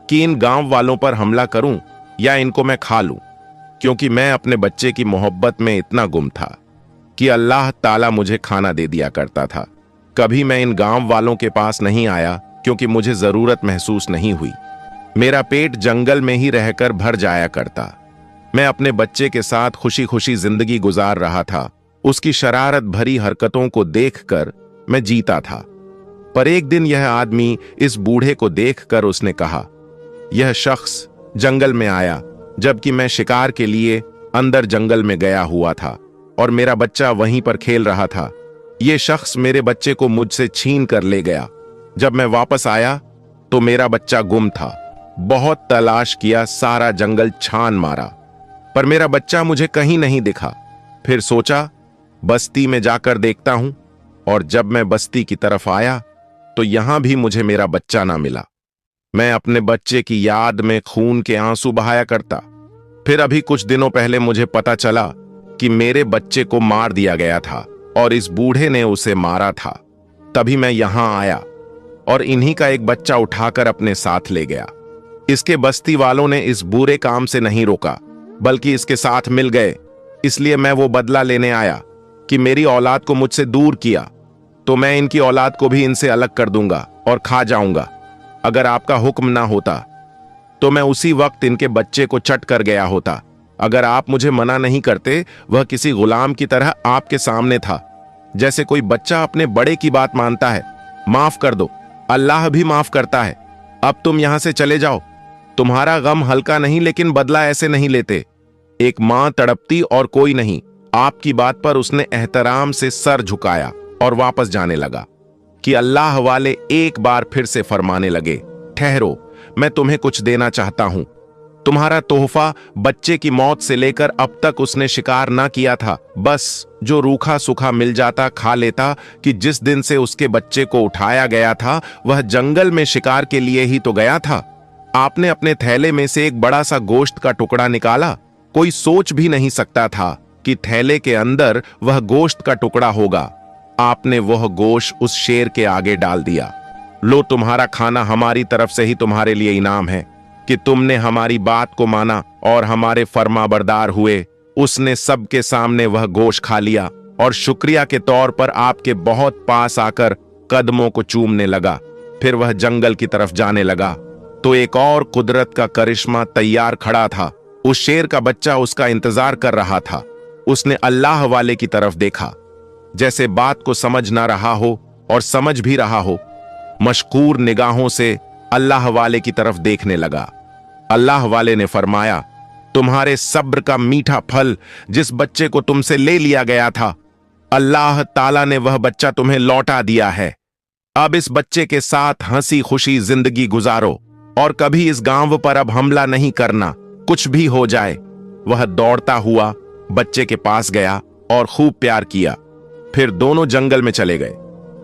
कि इन गांव वालों पर हमला करूं या इनको मैं खा लूं, क्योंकि मैं अपने बच्चे की मोहब्बत में इतना गुम था कि अल्लाह ताला मुझे खाना दे दिया करता था। कभी मैं इन गांव वालों के पास नहीं आया क्योंकि मुझे जरूरत महसूस नहीं हुई। मेरा पेट जंगल में ही रहकर भर जाया करता। मैं अपने बच्चे के साथ खुशी खुशी जिंदगी गुजार रहा था। उसकी शरारत भरी हरकतों को देखकर मैं जीता था। पर एक दिन यह आदमी इस बूढ़े को देखकर उसने कहा, यह शख्स जंगल में आया जबकि मैं शिकार के लिए अंदर जंगल में गया हुआ था और मेरा बच्चा वहीं पर खेल रहा था। यह शख्स मेरे बच्चे को मुझसे छीन कर ले गया। जब मैं वापस आया तो मेरा बच्चा गुम था। बहुत तलाश किया, सारा जंगल छान मारा, पर मेरा बच्चा मुझे कहीं नहीं दिखा। फिर सोचा बस्ती में जाकर देखता हूं, और जब मैं बस्ती की तरफ आया तो यहां भी मुझे मेरा बच्चा ना मिला। मैं अपने बच्चे की याद में खून के आंसू बहाया करता। फिर अभी कुछ दिनों पहले मुझे पता चला कि मेरे बच्चे को मार दिया गया था और इस बूढ़े ने उसे मारा था। तभी मैं यहां आया और इन्हीं का एक बच्चा उठाकर अपने साथ ले गया। इसके बस्ती वालों ने इस बुरे काम से नहीं रोका, बल्कि इसके साथ मिल गए। इसलिए मैं वो बदला लेने आया कि मेरी औलाद को मुझसे दूर किया, तो मैं इनकी औलाद को भी इनसे अलग कर दूंगा और खा जाऊंगा। अगर आपका हुक्म ना होता तो मैं उसी वक्त इनके बच्चे को चट कर गया होता। अगर आप मुझे मना नहीं करते, वह किसी गुलाम की तरह आपके सामने था, जैसे कोई बच्चा अपने बड़े की बात मानता है। माफ कर दो, अल्लाह भी माफ करता है। अब तुम यहां से चले जाओ। तुम्हारा गम हल्का नहीं, लेकिन बदला ऐसे नहीं लेते। एक मां तड़पती और कोई नहीं। आपकी बात पर उसने एहतराम से सर झुकाया और वापस जाने लगा कि अल्लाह वाले एक बार फिर से फरमाने लगे, ठहरो, मैं तुम्हें कुछ देना चाहता हूं। तुम्हारा तोहफा बच्चे की मौत से लेकर अब तक उसने शिकार ना किया था। बस जो रूखा सूखा मिल जाता खा लेता, कि जिस दिन से उसके बच्चे को उठाया गया था वह जंगल में शिकार के लिए ही तो गया था। आपने अपने थैले में से एक बड़ा सा गोश्त का टुकड़ा निकाला। कोई सोच भी नहीं सकता था कि थैले के अंदर वह गोश्त का टुकड़ा होगा। आपने वह गोश्त उस शेर के आगे डाल दिया। लो, तुम्हारा खाना हमारी तरफ से ही तुम्हारे लिए इनाम है कि तुमने हमारी बात को माना और हमारे फरमाबरदार हुए। उसने सबके सामने वह गोश्त खा लिया और शुक्रिया के तौर पर आपके बहुत पास आकर कदमों को चूमने लगा। फिर वह जंगल की तरफ जाने लगा तो एक और कुदरत का करिश्मा तैयार खड़ा था। उस शेर का बच्चा उसका इंतजार कर रहा था। उसने अल्लाह वाले की तरफ देखा, जैसे बात को समझ ना रहा हो और समझ भी रहा हो। मशकूर निगाहों से अल्लाह वाले की तरफ देखने लगा। अल्लाह वाले ने फरमाया, तुम्हारे सब्र का मीठा फल जिस बच्चे को तुमसे ले लिया गया था, अल्लाह ताला ने वह बच्चा तुम्हें लौटा दिया है। अब इस बच्चे के साथ हंसी खुशी जिंदगी गुजारो और कभी इस गांव पर अब हमला नहीं करना, कुछ भी हो जाए। वह दौड़ता हुआ बच्चे के पास गया और खूब प्यार किया। फिर दोनों जंगल में चले गए।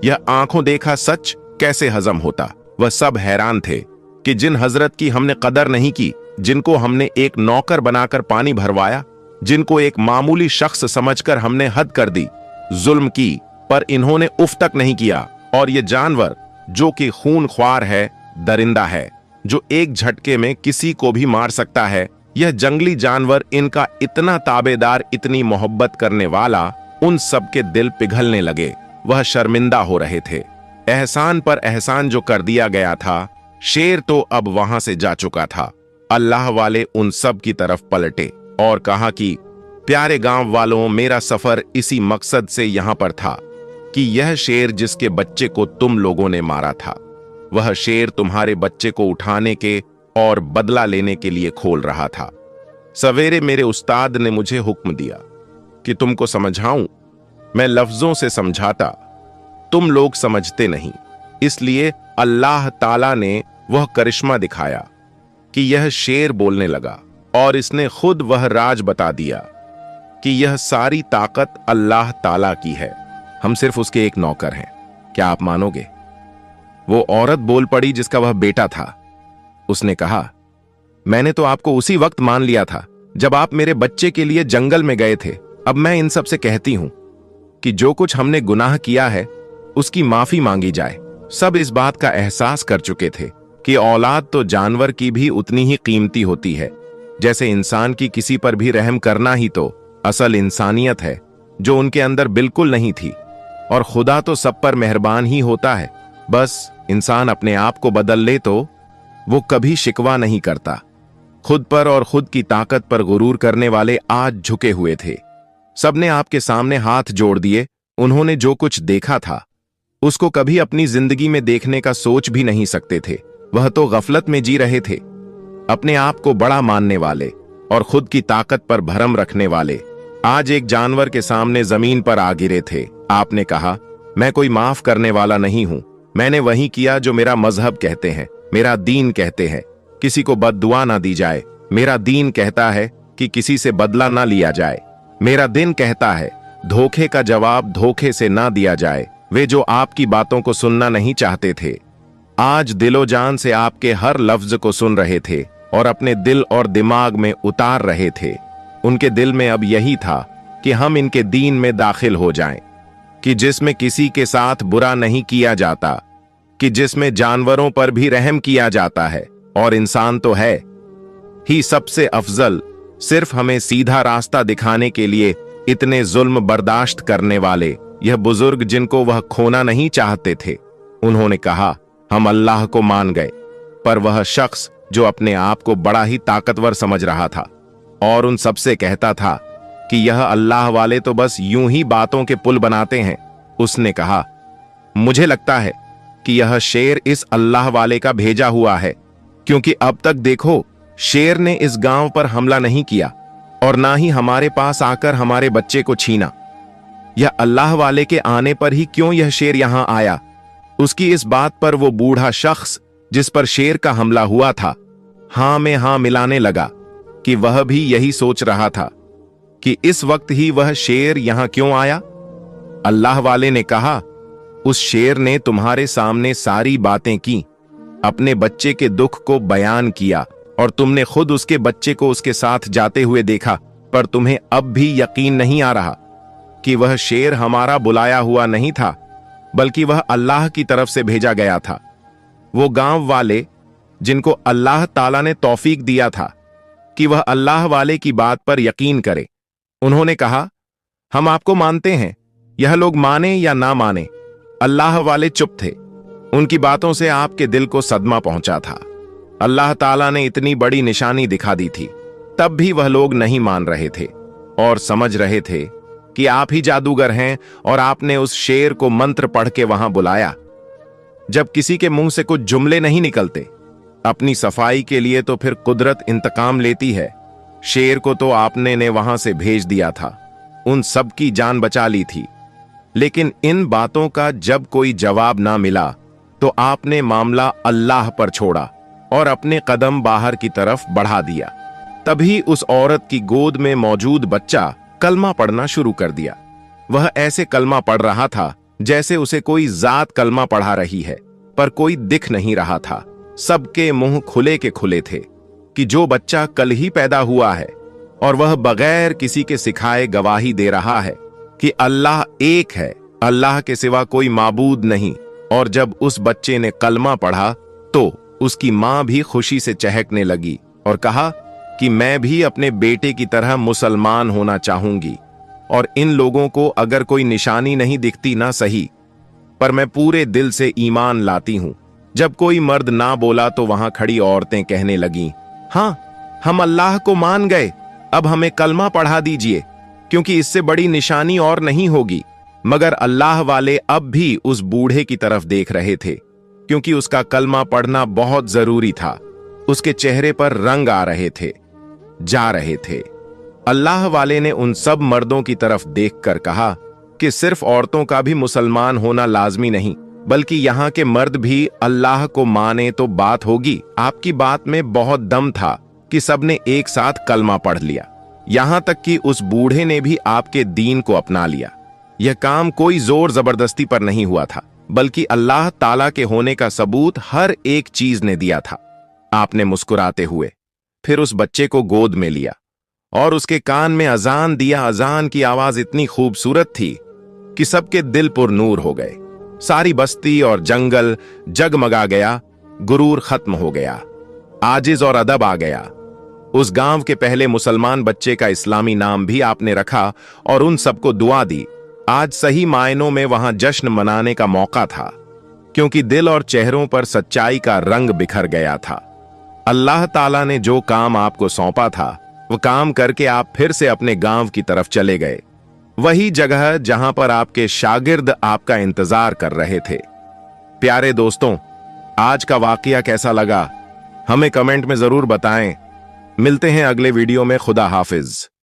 यह आंखों देखा सच कैसे हजम होता। वह सब हैरान थे कि जिन हजरत की हमने कदर नहीं की, जिनको हमने एक नौकर बनाकर पानी भरवाया, जिनको एक मामूली शख्स समझकर हमने हद कर दी, जुल्म की, पर इन्होंने उफ तक नहीं किया। और ये जानवर जो कि खूनख्वार है, दरिंदा है, जो एक झटके में किसी को भी मार सकता है, यह जंगली जानवर इनका इतना ताबेदार, इतनी मोहब्बत करने वाला, उन सबके दिल पिघलने लगे। वह शर्मिंदा हो रहे थे। एहसान पर एहसान जो कर दिया गया था, शेर तो अब वहां से जा चुका था। अल्लाह वाले उन सब की तरफ पलटे और कहा कि प्यारे गांव वालों, मेरा सफर इसी मकसद से यहां पर था कि यह शेर जिसके बच्चे को तुम लोगों ने मारा था, वह शेर तुम्हारे बच्चे को उठाने के और बदला लेने के लिए खोल रहा था। सवेरे मेरे उस्ताद ने मुझे हुक्म दिया कि तुमको समझाऊं। मैं लफ्जों से समझाता, तुम लोग समझते नहीं, इसलिए अल्लाह ताला ने वह करिश्मा दिखाया कि यह शेर बोलने लगा और इसने खुद वह राज बता दिया कि यह सारी ताकत अल्लाह ताला की है, हम सिर्फ उसके एक नौकर हैं। क्या आप मानोगे? वो औरत बोल पड़ी जिसका वह बेटा था। उसने कहा, मैंने तो आपको उसी वक्त मान लिया था जब आप मेरे बच्चे के लिए जंगल में गए थे। अब मैं इन सब से कहती हूं कि जो कुछ हमने गुनाह किया है उसकी माफी मांगी जाए। सब इस बात का एहसास कर चुके थे कि औलाद तो जानवर की भी उतनी ही कीमती होती है। जैसे इंसान की किसी पर भी रहम करना ही तो असल इंसानियत है, जो उनके अंदर बिल्कुल नहीं थी। और खुदा तो सब पर मेहरबान ही होता है। बस इंसान अपने आप को बदल ले तो वो कभी शिकवा नहीं करता। खुद पर और खुद की ताकत पर गुरूर करने वाले आज झुके हुए थे। सबने आपके सामने हाथ जोड़ दिए। उन्होंने जो कुछ देखा था उसको कभी अपनी जिंदगी में देखने का सोच भी नहीं सकते थे। वह तो गफलत में जी रहे थे। अपने आप को बड़ा मानने वाले और खुद की ताकत पर भरम रखने वाले आज एक जानवर के सामने जमीन पर आ गिरे थे। आपने कहा, मैं कोई माफ करने वाला नहीं हूं। मैंने वही किया जो मेरा मजहब कहते हैं, मेरा दीन कहते हैं। किसी को बद्दुआ ना दी जाए। मेरा दीन कहता है कि किसी से बदला ना लिया जाए। मेरा दिन कहता है धोखे का जवाब धोखे से ना दिया जाए। वे जो आपकी बातों को सुनना नहीं चाहते थे, आज दिलो जान से आपके हर लफ्ज को सुन रहे थे और अपने दिल और दिमाग में उतार रहे थे। उनके दिल में अब यही था कि हम इनके दीन में दाखिल हो जाएं, कि जिसमें किसी के साथ बुरा नहीं किया जाता, कि जिसमें जानवरों पर भी रहम किया जाता है और इंसान तो है ही सबसे अफजल। सिर्फ हमें सीधा रास्ता दिखाने के लिए इतने जुल्म बर्दाश्त करने वाले यह बुजुर्ग जिनको वह खोना नहीं चाहते थे, उन्होंने कहा हम अल्लाह को मान गए। पर वह शख्स जो अपने आप को बड़ा ही ताकतवर समझ रहा था और उन सबसे कहता था कि यह अल्लाह वाले तो बस यूं ही बातों के पुल बनाते हैं, उसने कहा मुझे लगता है कि यह शेर इस अल्लाह वाले का भेजा हुआ है, क्योंकि अब तक देखो शेर ने इस गांव पर हमला नहीं किया और ना ही हमारे पास आकर हमारे बच्चे को छीना। यह अल्लाह वाले के आने पर ही क्यों यह शेर यहां आया? उसकी इस बात पर वो बूढ़ा शख्स जिस पर शेर का हमला हुआ था हां में हां मिलाने लगा कि वह भी यही सोच रहा था कि इस वक्त ही वह शेर यहां क्यों आया। अल्लाह वाले ने कहा उस शेर ने तुम्हारे सामने सारी बातें की, अपने बच्चे के दुख को बयान किया और तुमने खुद उसके बच्चे को उसके साथ जाते हुए देखा, पर तुम्हें अब भी यकीन नहीं आ रहा कि वह शेर हमारा बुलाया हुआ नहीं था, बल्कि वह अल्लाह की तरफ से भेजा गया था। वो गांव वाले जिनको अल्लाह ताला ने तौफीक दिया था कि वह अल्लाह वाले की बात पर यकीन करे, उन्होंने कहा हम आपको मानते हैं। यह लोग माने या ना माने, अल्लाह वाले चुप थे। उनकी बातों से आपके दिल को सदमा पहुंचा था। अल्लाह ताला ने इतनी बड़ी निशानी दिखा दी थी, तब भी वह लोग नहीं मान रहे थे और समझ रहे थे कि आप ही जादूगर हैं और आपने उस शेर को मंत्र पढ़ के वहां बुलाया। जब किसी के मुंह से कुछ जुमले नहीं निकलते अपनी सफाई के लिए, तो फिर कुदरत इंतकाम लेती है। शेर को तो आपने ने वहां से भेज दिया था, उन सब की जान बचा ली थी, लेकिन इन बातों का जब कोई जवाब ना मिला तो आपने मामला अल्लाह पर छोड़ा और अपने कदम बाहर की तरफ बढ़ा दिया। तभी उस औरत की गोद में मौजूद बच्चा कलमा पढ़ना शुरू कर दिया। वह ऐसे कलमा पढ़ रहा था जैसे उसे कोई जात कलमा पढ़ा रही है, पर कोई दिख नहीं रहा था। सबके मुंह खुले के खुले थे कि जो बच्चा कल ही पैदा हुआ है और वह बगैर किसी के सिखाए गवाही दे रहा है कि अल्लाह एक है, अल्लाह के सिवा कोई माबूद नहीं। और जब उस बच्चे ने कलमा पढ़ा तो उसकी मां भी खुशी से चहकने लगी और कहा कि मैं भी अपने बेटे की तरह मुसलमान होना चाहूंगी, और इन लोगों को अगर कोई निशानी नहीं दिखती ना सही, पर मैं पूरे दिल से ईमान लाती हूं। जब कोई मर्द ना बोला तो वहां खड़ी औरतें कहने लगीं, हां हम अल्लाह को मान गए, अब हमें कलमा पढ़ा दीजिए, क्योंकि इससे बड़ी निशानी और नहीं होगी। मगर अल्लाह वाले अब भी उस बूढ़े की तरफ देख रहे थे, क्योंकि उसका कलमा पढ़ना बहुत जरूरी था। उसके चेहरे पर रंग आ रहे थे, जा रहे थे। अल्लाह वाले ने उन सब मर्दों की तरफ देखकर कहा कि सिर्फ औरतों का भी मुसलमान होना लाजमी नहीं, बल्कि यहाँ के मर्द भी अल्लाह को माने तो बात होगी। आपकी बात में बहुत दम था कि सबने एक साथ कलमा पढ़ लिया, यहां तक कि उस बूढ़े ने भी आपके दीन को अपना लिया। यह काम कोई जोर जबरदस्ती पर नहीं हुआ था, बल्कि अल्लाह ताला के होने का सबूत हर एक चीज ने दिया था। आपने मुस्कुराते हुए फिर उस बच्चे को गोद में लिया और उसके कान में अजान दिया। अजान की आवाज इतनी खूबसूरत थी कि सबके दिल पुरनूर हो गए। सारी बस्ती और जंगल जगमगा गया, गुरूर खत्म हो गया, आजिज और अदब आ गया। उस गांव के पहले मुसलमान बच्चे का इस्लामी नाम भी आपने रखा और उन सबको दुआ दी। आज सही मायनों में वहां जश्न मनाने का मौका था, क्योंकि दिल और चेहरों पर सच्चाई का रंग बिखर गया था। अल्लाह ताला ने जो काम आपको सौंपा था वो काम करके आप फिर से अपने गांव की तरफ चले गए, वही जगह जहां पर आपके शागिर्द आपका इंतजार कर रहे थे। प्यारे दोस्तों, आज का वाकया कैसा लगा हमें कमेंट में जरूर बताएं। मिलते हैं अगले वीडियो में। खुदा हाफिज।